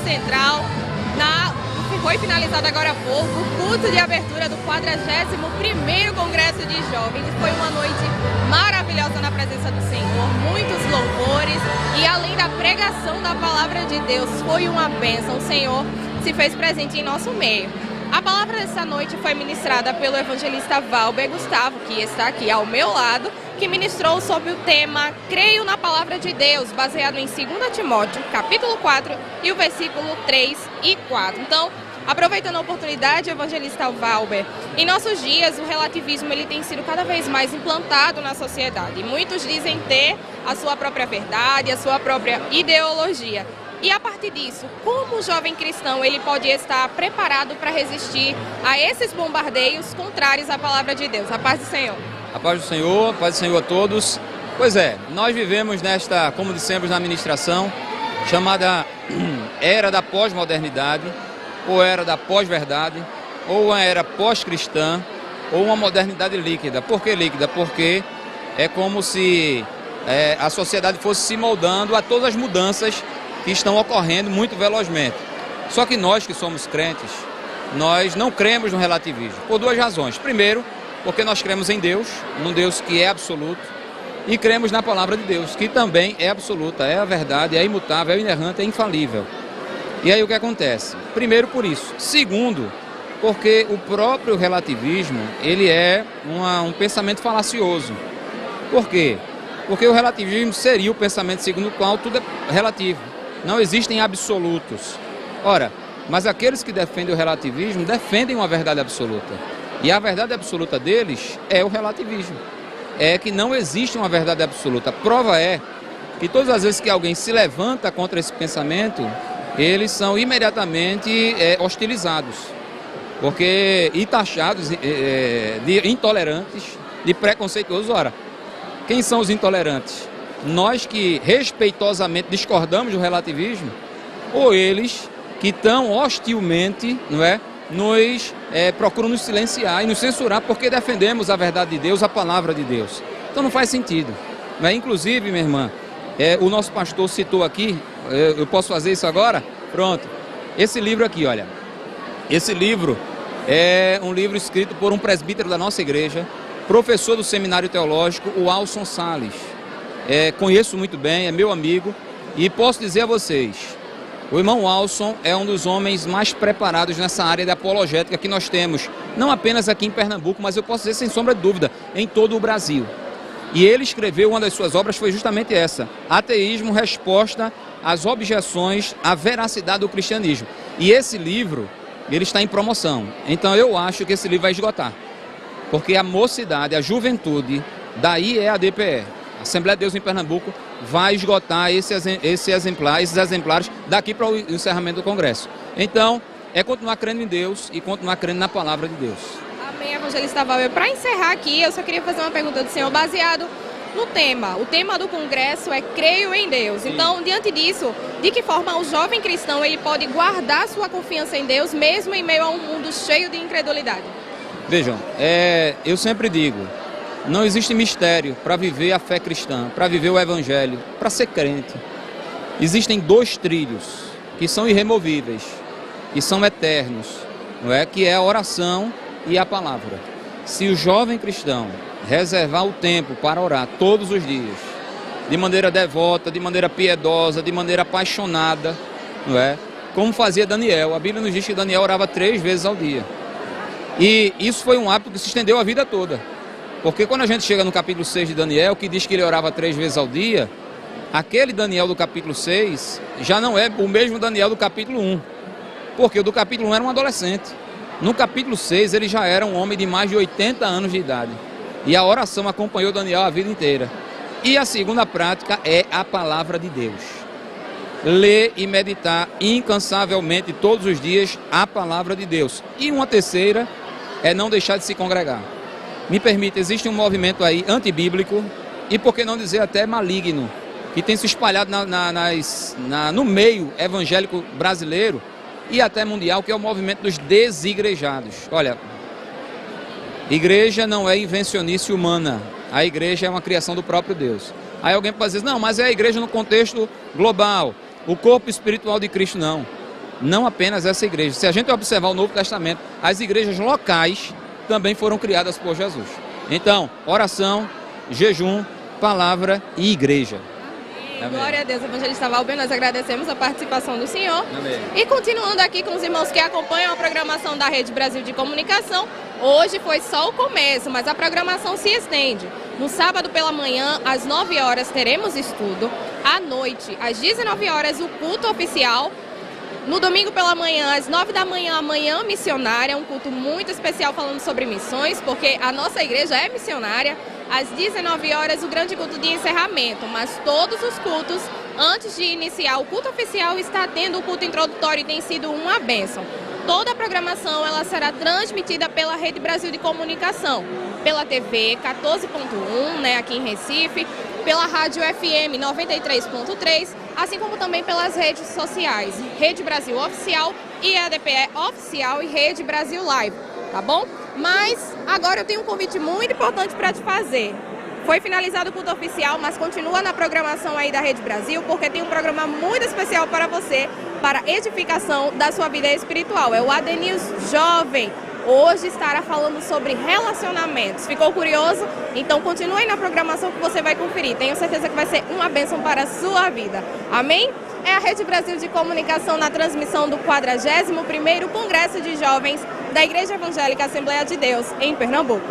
Central. Foi finalizado agora há pouco o culto de abertura do 41º Congresso de Jovens. Foi uma noite maravilhosa na presença do Senhor, muitos louvores e além da pregação da palavra de Deus, foi uma bênção. O Senhor se fez presente em nosso meio. A palavra dessa noite foi ministrada pelo evangelista Valber Gustavo, que está aqui ao meu lado, que ministrou sobre o tema Creio na Palavra de Deus, baseado em 2 Timóteo, capítulo 4, e o versículo 3 e 4. Então, aproveitando a oportunidade, evangelista Valber, em nossos dias o relativismo ele tem sido cada vez mais implantado na sociedade. Muitos dizem ter a sua própria verdade, a sua própria ideologia. E a partir disso, como o jovem cristão ele pode estar preparado para resistir a esses bombardeios contrários à palavra de Deus? A paz do Senhor. A paz do Senhor a todos. Pois é, nós vivemos nesta, como dissemos na ministração, chamada era da pós-modernidade, ou era da pós-verdade, ou uma era pós-cristã, ou uma modernidade líquida. Por que líquida? Porque é como se a sociedade fosse se moldando a todas as mudanças que estão ocorrendo muito velozmente. Só que nós que somos crentes, nós não cremos no relativismo, por duas razões. Primeiro, porque nós cremos em Deus, num Deus que é absoluto, e cremos na palavra de Deus, que também é absoluta, é a verdade, é imutável, é inerrante, é infalível. E aí o que acontece? Primeiro por isso. Segundo, porque o próprio relativismo, ele é um pensamento falacioso. Por quê? Porque o relativismo seria o pensamento segundo o qual tudo é relativo. Não existem absolutos. Ora, mas aqueles que defendem o relativismo defendem uma verdade absoluta. E a verdade absoluta deles é o relativismo. É que não existe uma verdade absoluta. A prova é que todas as vezes que alguém se levanta contra esse pensamento, eles são imediatamente hostilizados. E taxados de intolerantes, de preconceituosos. Ora, quem são os intolerantes? Nós que respeitosamente discordamos do relativismo, ou eles que tão hostilmente, não é, nos procuram nos silenciar e nos censurar porque defendemos a verdade de Deus, a palavra de Deus. Então não faz sentido. Não é? Inclusive, minha irmã, o nosso pastor citou aqui, eu posso fazer isso agora? Pronto. Esse livro aqui, olha. Esse livro é um livro escrito por um presbítero da nossa igreja, professor do seminário teológico, o Alson Salles. Conheço muito bem, é meu amigo, e posso dizer a vocês, o irmão Alson é um dos homens mais preparados nessa área de apologética que nós temos, não apenas aqui em Pernambuco, mas eu posso dizer sem sombra de dúvida, em todo o Brasil. E ele escreveu, uma das suas obras foi justamente essa, Ateísmo, Resposta às Objeções à Veracidade do Cristianismo. E esse livro, ele está em promoção, então eu acho que esse livro vai esgotar, porque a mocidade, a juventude, daí é a DPE. A Assembleia de Deus em Pernambuco vai esgotar esses exemplares daqui para o encerramento do Congresso. Então, é continuar crendo em Deus e continuar crendo na palavra de Deus. Amém, evangelista Valber. Para encerrar aqui, eu só queria fazer uma pergunta do senhor baseado no tema. O tema do Congresso é Creio em Deus. Sim. Então, diante disso, de que forma o jovem cristão ele pode guardar sua confiança em Deus mesmo em meio a um mundo cheio de incredulidade? Vejam, eu sempre digo, não existe mistério para viver a fé cristã, para viver o evangelho, para ser crente. Existem dois trilhos que são irremovíveis, que são eternos, não é? Que é a oração e a palavra. Se o jovem cristão reservar o tempo para orar todos os dias, de maneira devota, de maneira piedosa, de maneira apaixonada, não é? Como fazia Daniel. A Bíblia nos diz que Daniel orava 3 vezes ao dia. E isso foi um hábito que se estendeu a vida toda. Porque quando a gente chega no capítulo 6 de Daniel, que diz que ele orava 3 vezes ao dia, aquele Daniel do capítulo 6 já não é o mesmo Daniel do capítulo 1. Porque o do capítulo 1 era um adolescente. No capítulo 6 ele já era um homem de mais de 80 anos de idade. E a oração acompanhou Daniel a vida inteira. E a segunda prática é a palavra de Deus. Ler e meditar incansavelmente todos os dias a palavra de Deus. E uma terceira é não deixar de se congregar. Me permite, existe um movimento aí antibíblico e, por que não dizer, até maligno, que tem se espalhado no meio evangélico brasileiro e até mundial, que é o movimento dos desigrejados. Olha, igreja não é invencionice humana, a igreja é uma criação do próprio Deus. Aí alguém pode dizer, não, mas é a igreja no contexto global, o corpo espiritual de Cristo, não. não apenas essa igreja. Se a gente observar o Novo Testamento, as igrejas locais também foram criadas por Jesus. Então, oração, jejum, palavra e igreja. Amém. Glória a Deus, evangelista Valber, nós agradecemos a participação do senhor. Amém. E continuando aqui com os irmãos que acompanham a programação da Rede Brasil de Comunicação, hoje foi só o começo, mas a programação se estende. No sábado pela manhã, às 9 horas, teremos estudo. À noite, às 19 horas, o culto oficial. No domingo pela manhã, às 9 da manhã, a Manhã Missionária, um culto muito especial falando sobre missões, porque a nossa igreja é missionária. Às 19 horas, o grande culto de encerramento, mas todos os cultos, antes de iniciar o culto oficial, está tendo o culto introdutório e tem sido uma bênção. Toda a programação ela será transmitida pela Rede Brasil de Comunicação, pela TV 14.1, né, aqui em Recife, pela Rádio FM 93.3, assim como também pelas redes sociais, Rede Brasil Oficial, IADPE Oficial e Rede Brasil Live, tá bom? Mas agora eu tenho um convite muito importante para te fazer. Foi finalizado o culto oficial, mas continua na programação aí da Rede Brasil, porque tem um programa muito especial para você, para edificação da sua vida espiritual. É o AD News Jovem. Hoje estará falando sobre relacionamentos. Ficou curioso? Então continue na programação que você vai conferir. Tenho certeza que vai ser uma bênção para a sua vida. Amém? É a Rede Brasil de Comunicação na transmissão do 41º Congresso de Jovens da Igreja Evangélica Assembleia de Deus, em Pernambuco.